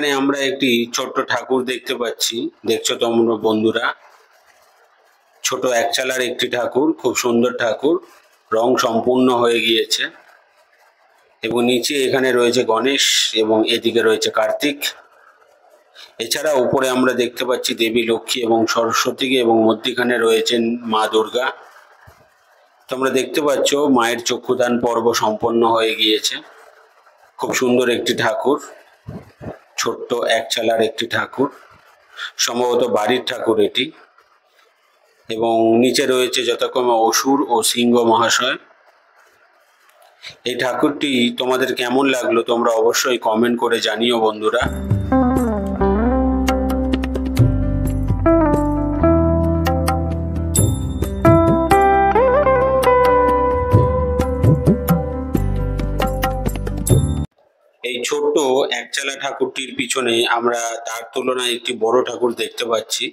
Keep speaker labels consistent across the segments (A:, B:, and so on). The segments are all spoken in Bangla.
A: এখানে আমরা একটি ছোট্ট ঠাকুর দেখতে পাচ্ছি। দেখছো তোমরা বন্ধুরা, ছোট একচালার একটি ঠাকুর, খুব সুন্দর ঠাকুর, রং সম্পূর্ণ হয়ে গিয়েছে এবং নিচে এখানে রয়েছে গণেশ এবং এদিকে রয়েছে কার্তিক। এছাড়া উপরে আমরা দেখতে পাচ্ছি দেবী লক্ষ্মী এবং সরস্বতীকে এবং মধ্যিখানে রয়েছেন মা দুর্গা। তোমরা দেখতে পাচ্ছ মায়ের চক্ষুদান পর্ব সম্পন্ন হয়ে গিয়েছে। খুব সুন্দর একটি ঠাকুর, ছোট্ট একচালার একটি ঠাকুর, সম্ভবত বাড়ির ঠাকুর এটি। এবং নিচে রয়েছে যথাক্রমে অসুর ও সিংহ মহাশয়। এই ঠাকুরটি তোমাদের কেমন লাগলো তোমরা অবশ্যই কমেন্ট করে জানিও বন্ধুরা। এই ছোট্ট একচালা ঠাকুরটির পিছনে আমরা তার তুলনায় একটি বড় ঠাকুর দেখতে পাচ্ছি।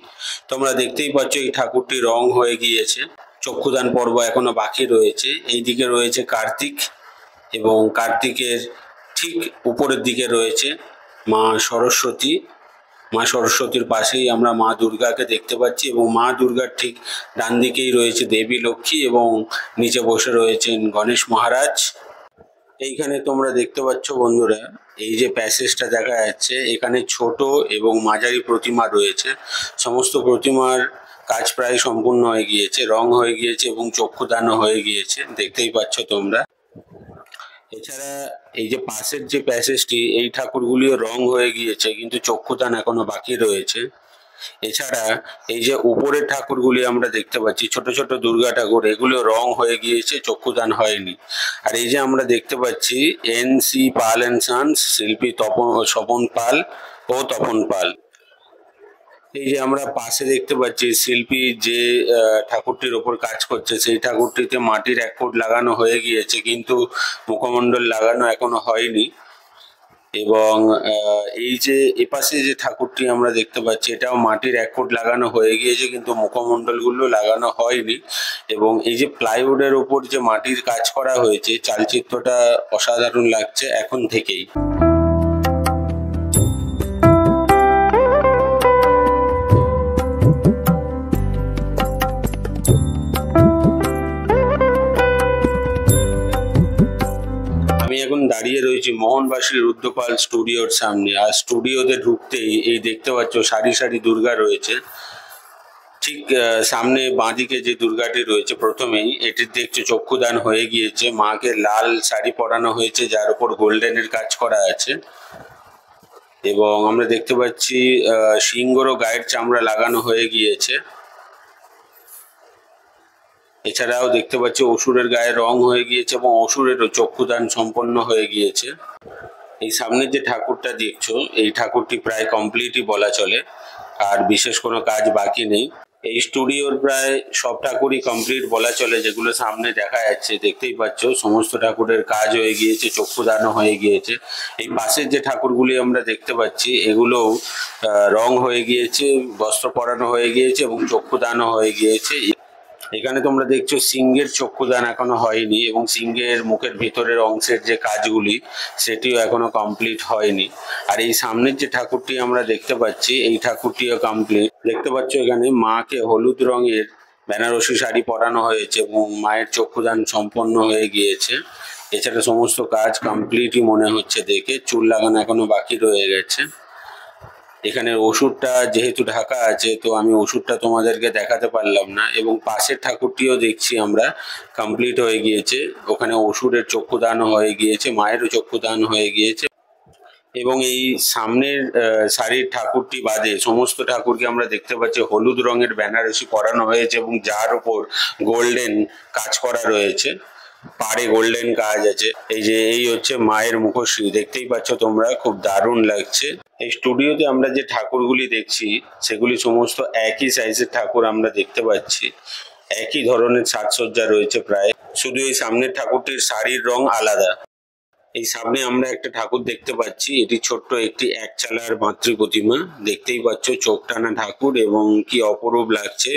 A: তোমরা দেখতেই পাচ্ছ এই ঠাকুরটি রং হয়ে গিয়েছে, চক্ষুদান পর্ব এখনো বাকি রয়েছে। এইদিকে রয়েছে কার্তিক এবং কার্তিকের ঠিক উপরের দিকে রয়েছে মা সরস্বতী। মা সরস্বতীর পাশেই আমরা মা দুর্গাকে দেখতে পাচ্ছি এবং মা দুর্গার ঠিক ডান দিকেই রয়েছে দেবী লক্ষ্মী এবং নিচে বসে রয়েছেন গণেশ মহারাজ। এইখানে তোমরা দেখতে পাচ্ছ বন্ধুরা, এই যে প্যাসেজটা দেখা যাচ্ছে, এখানে ছোট এবং মাঝারি প্রতিমা রয়েছে। সমস্ত প্রতিমার কাজ প্রায় সম্পূর্ণ হয়ে গিয়েছে, রং হয়ে গিয়েছে এবং চক্ষুদানও হয়ে গিয়েছে, দেখতেই পাচ্ছ তোমরা। এছাড়া এই যে পাশের যে প্যাসেজটি, এই ঠাকুরগুলিও রং হয়ে গিয়েছে কিন্তু চক্ষুদান এখনো বাকি রয়েছে। এছাড়া এই যে উপরের ঠাকুরগুলি আমরা দেখতে পাচ্ছি, ছোট ছোট দুর্গা ঠাকুর, এগুলো রং হয়ে গিয়েছে, চক্ষুদান হয়নি। আর এই যে আমরা দেখতে পাচ্ছি এন.সি. পাল অ্যান্ড সন্স, শিল্পী স্বপন পাল ও তপন পাল। এই যে আমরা পাশে দেখতে পাচ্ছি শিল্পী যে ঠাকুরটির ওপর কাজ করছে, সেই ঠাকুরটিতে মাটির এক ফুট লাগানো হয়ে গিয়েছে কিন্তু মুখমণ্ডল লাগানো এখনো হয়নি। এবং এই যে এপাশে যে ঠাকুরটি আমরা দেখতে পাচ্ছি, এটাও মাটির এক ফুট লাগানো হয়ে গিয়েছে কিন্তু মুখমণ্ডলগুলো লাগানো হয়নি। এবং এই যে প্লাইউডের উপর যে মাটির কাজ করা হয়েছে, চালচিত্রটা অসাধারণ লাগছে এখন থেকেই। আমি এখন দাঁড়িয়ে রয়েছি মোহনবাসী রুদ্রপাল স্টুডিওর সামনে। আর স্টুডিওতে ঢুকতেই এই দেখতে পাচ্ছ সারি সারি দুর্গা রয়েছে। ঠিক সামনে বাঁদিকে যে দুর্গাটি রয়েছে প্রথমেই, এটির দেখছো চক্ষুদান হয়ে গিয়েছে। মাকে লাল শাড়ি পরানো হয়েছে যার উপর গোল্ডেনের কাজ করা আছে। এবং আমরা দেখতে পাচ্ছি সিংহরও গায়ের চামড়া লাগানো হয়ে গিয়েছে। এছাড়াও দেখতে পাচ্ছি অসুরের গায়ে রং হয়ে গিয়েছে এবং অসুরেরও চক্ষুদান সম্পন্ন হয়ে গিয়েছে। এই সামনের যে ঠাকুরটা দেখছো, এই ঠাকুরটি প্রায় কমপ্লিটই বলা চলে, আর বিশেষ কোনো কাজ বাকি নেই। এই স্টুডিওর প্রায় সব ঠাকুরই কমপ্লিট বলা চলে, যেগুলো সামনে দেখা যাচ্ছে দেখতেই পাচ্ছ সমস্ত ঠাকুরের কাজ হয়ে গিয়েছে, চক্ষুদানও হয়ে গিয়েছে। এই পাশের যে ঠাকুরগুলি আমরা দেখতে পাচ্ছি, এগুলোও রং হয়ে গিয়েছে, বস্ত্র পরানো হয়ে গিয়েছে এবং চক্ষুদানও হয়ে গিয়েছে। এখানে তোমরা দেখছো সিংহের চক্ষুদান এখনো হয়নি এবং সিংহের মুখের ভেতরের অংশের যে কাজগুলি, সেটিও এখনো কমপ্লিট হয়নি। আর এই সামনের যে ঠাকুরটি আমরা দেখতে পাচ্ছি, এই ঠাকুরটিও কমপ্লিট। দেখতে পাচ্ছ এখানে মাকে হলুদ রঙের বেনারসি শাড়ি পরানো হয়েছে এবং মায়ের চক্ষুদান সম্পন্ন হয়ে গিয়েছে। এছাড়া সমস্ত কাজ কমপ্লিটই মনে হচ্ছে দেখে, চুল লাগানো এখনো বাকি রয়ে গেছে। এখানে ওষুধটা যেহেতু ঢাকা আছে, তো আমি ওষুধটা তোমাদেরকে দেখাতে পারলাম না। এবং পাশের ঠাকুরটিও দেখছি আমরা কমপ্লিট হয়ে গিয়েছে, ওখানে অসুরের চক্ষুদানও হয়ে গিয়েছে, মায়েরও চক্ষুদান হয়ে গিয়েছে। এবং এই সামনের সারির ঠাকুরটি বাদে সমস্ত ঠাকুরকে আমরা দেখতে পাচ্ছি হলুদ রঙের বেনারসি পরানো হয়েছে এবং যার উপর গোল্ডেন কাজ করা রয়েছে, পাড়ে গোল্ডেন কাজ আছে। এই যে এই হচ্ছে মায়ের মুখশ্রী, দেখতেই পাচ্ছ তোমরা, খুব দারুণ লাগছে। এই স্টুডিওতে আমরা যে ঠাকুরগুলি দেখছি, সেগুলি সমস্ত একই সাইজের ঠাকুর আমরা দেখতে পাচ্ছি, একই ধরনের সাজসজ্জা রয়েছে প্রায়, শুধু এই সামনের ঠাকুরটির শাড়ির রং আলাদা। এই সামনে আমরা একটা ঠাকুর দেখতে পাচ্ছি, এটি ছোট্ট একটি একচালার মাতৃ প্রতিমা। দেখতেই পাচ্ছ চোখ টানা ঠাকুর এবং কি অপরূপ লাগছে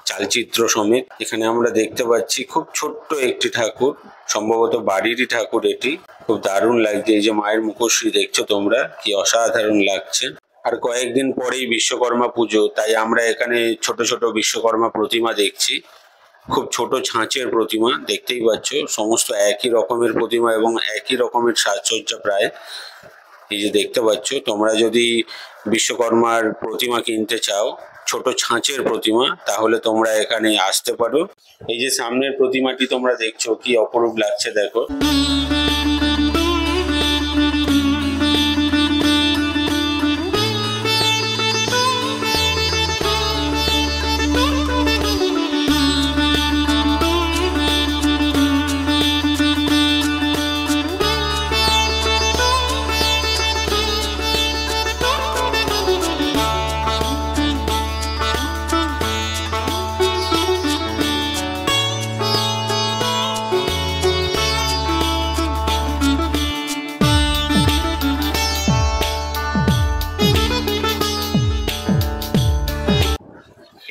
A: চালচিত্র সমেত। এখানে আমরা দেখতে পাচ্ছি খুব ছোট্ট একটি ঠাকুর, সম্ভবত বাড়িরই ঠাকুর এটি। খুব দারুণ লাগছে। এই যে মায়ের মুখশ্রী দেখছো তোমরা, কি অসাধারণ লাগছে। আর কয়েকদিন পরেই বিশ্বকর্মা পুজো, তাই আমরা এখানে ছোট ছোট বিশ্বকর্মা প্রতিমা দেখছি। খুব ছোট ছাঁচের প্রতিমা, দেখতেই পাচ্ছ সমস্ত একই রকমের প্রতিমা এবং একই রকমের সাজসজ্জা প্রায়। এই যে দেখতে পাচ্ছ, তোমরা যদি বিশ্বকর্মার প্রতিমা কিনতে চাও, ছোট ছাঁচের প্রতিমা, তাহলে তোমরা এখানে আসতে পারো। এই যে সামনের প্রতিমাটি তোমরা দেখছো, কি অপরূপ লাগছে দেখো।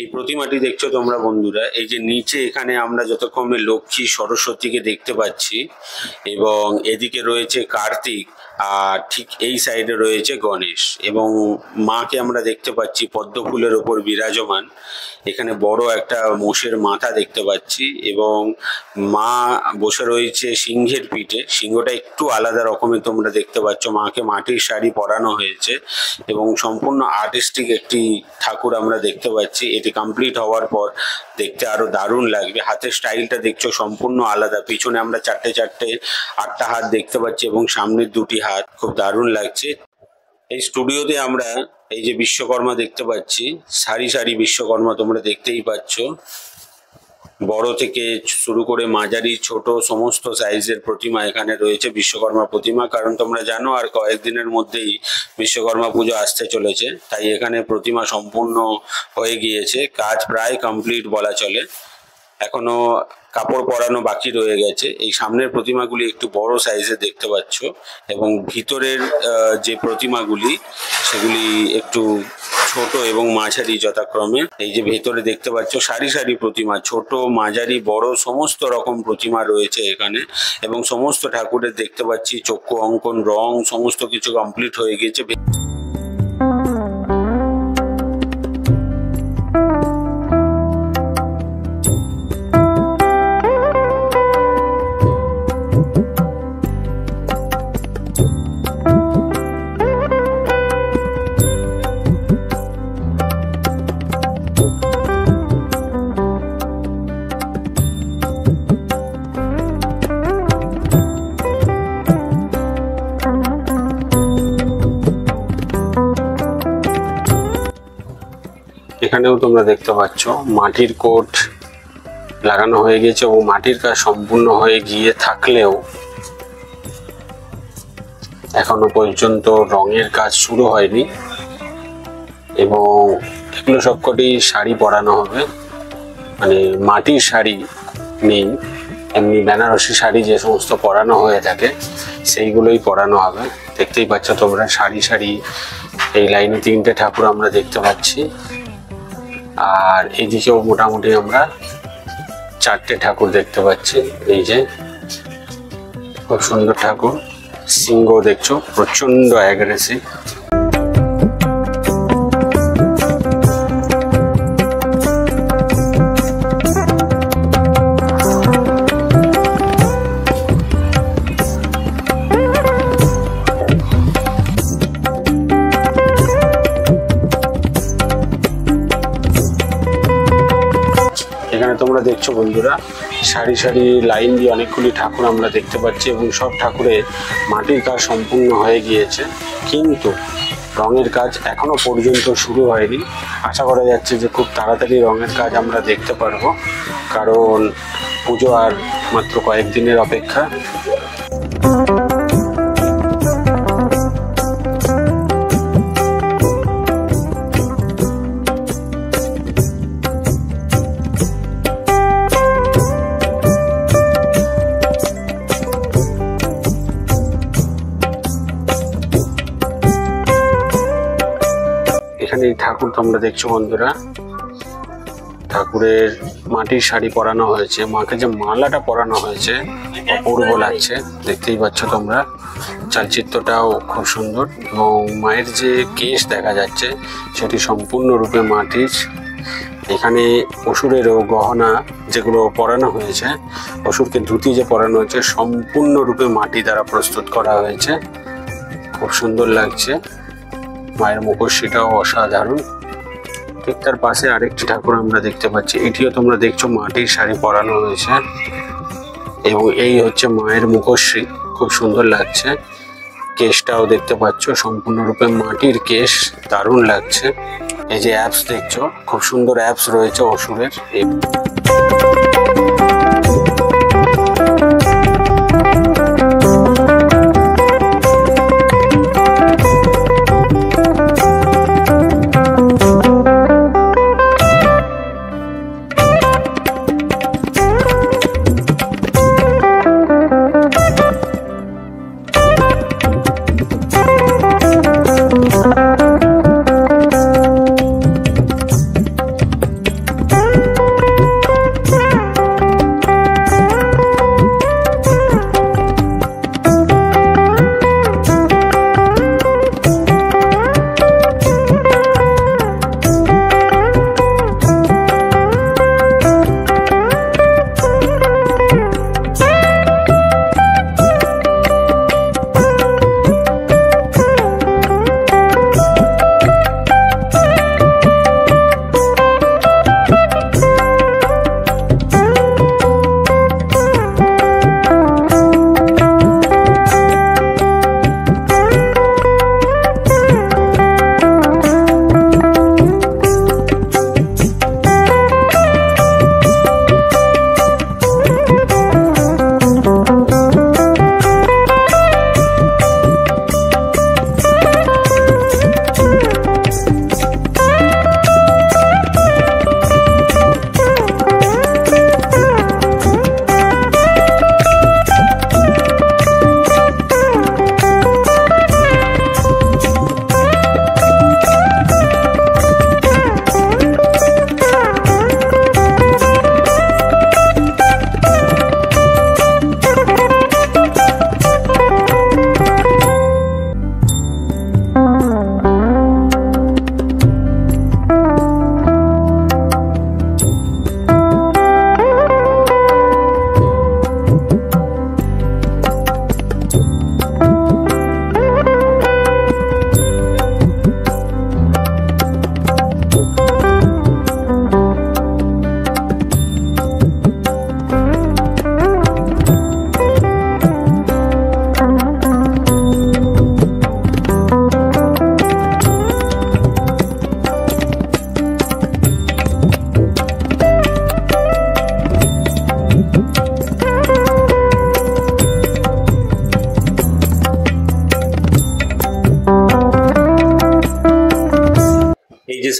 A: এই প্রতিমাটি দেখছো তোমরা বন্ধুরা, এই যে নিচে এখানে আমরা যতক্ষণে লক্ষ্মী সরস্বতীকে দেখতে পাচ্ছি এবং এদিকে রয়েছে কার্তিক, আর ঠিক এই সাইডে রয়েছে গণেশ এবং মাকে আমরা দেখতে পাচ্ছি পদ্ম ফুলের ওপর বিরাজমান। এখানে বড় একটা মোষের মাথা দেখতে পাচ্ছি এবং মা বসে রয়েছে সিংহের পিঠে। সিংহটা একটু আলাদা রকমের তোমরা দেখতে পাচ্ছ। মাকে মাটির শাড়ি পরানো হয়েছে এবং সম্পূর্ণ আর্টিস্টিক একটি ঠাকুর আমরা দেখতে পাচ্ছি। এটি কমপ্লিট হওয়ার পর দেখতে আরো দারুণ লাগবে। হাতের স্টাইলটা দেখছো সম্পূর্ণ আলাদা। পিছনে আমরা চারটে 8টা হাত দেখতে পাচ্ছি এবং সামনের 2টি হাত, খুব দারুণ লাগছে। এই স্টুডিওতে আমরা এই যে বিশ্বকর্মা দেখতে পাচ্ছি, সারি সারি বিশ্বকর্মা তোমরা দেখতেই পাচ্ছ। বড় থেকে শুরু করে মাঝারি ছোট সমস্ত সাইজের প্রতিমা এখানে রয়েছে, বিশ্বকর্মা প্রতিমা। কারণ তোমরা জানো আর কয়েকদিনের মধ্যেই বিশ্বকর্মা পুজো আসতে চলেছে, তাই এখানে প্রতিমা সম্পূর্ণ হয়ে গিয়েছে। কাজ প্রায় কমপ্লিট বলা চলে, এখনো কাপড় পরানো বাকি রয়ে গেছে। এই সামনের প্রতিমাগুলি একটু বড় সাইজের দেখতে পাচ্ছ এবং ভিতরের যে প্রতিমাগুলি সেগুলি একটু ছোট এবং মাঝারি যথাক্রমে। এই যে ভেতরে দেখতে পাচ্ছ সারি সারি প্রতিমা, ছোট মাঝারি বড় সমস্ত রকম প্রতিমা রয়েছে এখানে এবং সমস্ত ঠাকুরের দেখতে পাচ্ছি চক্ষু অঙ্কন, রং সমস্ত কিছু কমপ্লিট হয়ে গেছে। এখানেও তোমরা দেখতে পাচ্ছ মাটির কোট লাগানো হয়ে গেছে এবং মাটির কাজ সম্পূর্ণ হয়ে গিয়ে থাকলেও এখনো পর্যন্ত রঙের কাজ শুরু হয়নি এবং এগুলো সবকটি শাড়ি পরানো হবে। মানে মাটির শাড়ি নেই, এমনি বেনারসি শাড়ি যে সমস্ত পরানো হয়ে থাকে সেইগুলোই পরানো হবে। দেখতেই পাচ্ছ তোমরা সারি সারি এই লাইনে 3টে ঠাকুর আমরা দেখতে পাচ্ছি, আর এইদিকেও মোটামুটি আমরা 4টে ঠাকুর দেখতে পাচ্ছি। এই যে খুব সুন্দর ঠাকুর, সিংহ দেখছো প্রচন্ড অ্যাগ্রেসিভ। এখানে তোমরা দেখছো বন্ধুরা সারি সারি লাইন দিয়ে অনেকগুলি ঠাকুর আমরা দেখতে পাচ্ছি এবং সব ঠাকুরে মাটির কাজ সম্পূর্ণ হয়ে গিয়েছে, কিন্তু রঙের কাজ এখনো পর্যন্ত শুরু হয়নি। আশা করা যাচ্ছে যে খুব তাড়াতাড়ি রঙের কাজ আমরা দেখতে পারবো, কারণ পুজো আর মাত্র কয়েকদিনের অপেক্ষা। এখানে এই ঠাকুর তোমরা দেখছো বন্ধুরা, ঠাকুরের মাটির শাড়ি পরানো হয়েছে, মাকে যে মালাটা পরানো হয়েছে অপূর্ব লাগছে, দেখতেই পাচ্ছ তোমরা। চালচিত্রটাও খুব সুন্দর এবং মায়ের যে কেশ দেখা যাচ্ছে সেটি সম্পূর্ণরূপে মাটির। এখানে অসুরেরও গহনা যেগুলো পরানো হয়েছে, অসুরকে ধুতি যে পরানো হয়েছে সম্পূর্ণরূপে মাটি দ্বারা প্রস্তুত করা হয়েছে, খুব সুন্দর লাগছে। মায়ের মুখশ্রীটাও অসাধারণ। ঠিক তার পাশে আরেকটি ঠাকুর আমরা দেখতে পাচ্ছি, এটিও তোমরা দেখছো মাটির শাড়ি পরানো হয়েছে এবং এই হচ্ছে মায়ের মুখশ্রী, খুব সুন্দর লাগছে। কেশটাও দেখতে পাচ্ছ সম্পূর্ণরূপে মাটির কেশ, দারুণ লাগছে। এই যে অ্যাপস দেখছো, খুব সুন্দর অ্যাপস রয়েছে অসুরের।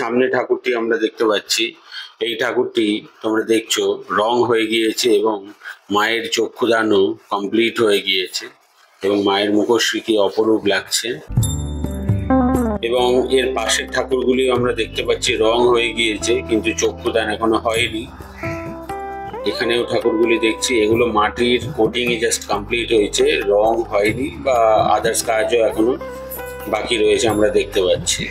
A: সামনে ঠাকুরটি আমরা দেখতে পাচ্ছি, এই ঠাকুরটি তোমরা দেখছো রং হয়ে গিয়েছে এবং মায়ের চক্ষুদানও কমপ্লিট হয়ে গিয়েছে এবং মায়ের মুখশ্রী কি অপরূপ লাগছে। এবং এর পাশের ঠাকুরগুলি আমরা দেখতে পাচ্ছি রং হয়ে গিয়েছে কিন্তু চক্ষুদান এখনো হয়নি। এখানেও ঠাকুরগুলি দেখছি, এগুলো মাটির কোটিংই জাস্ট কমপ্লিট হয়েছে, রং হয়নি বা আদার্স কাজও এখনো বাকি রয়েছে আমরা দেখতে পাচ্ছি।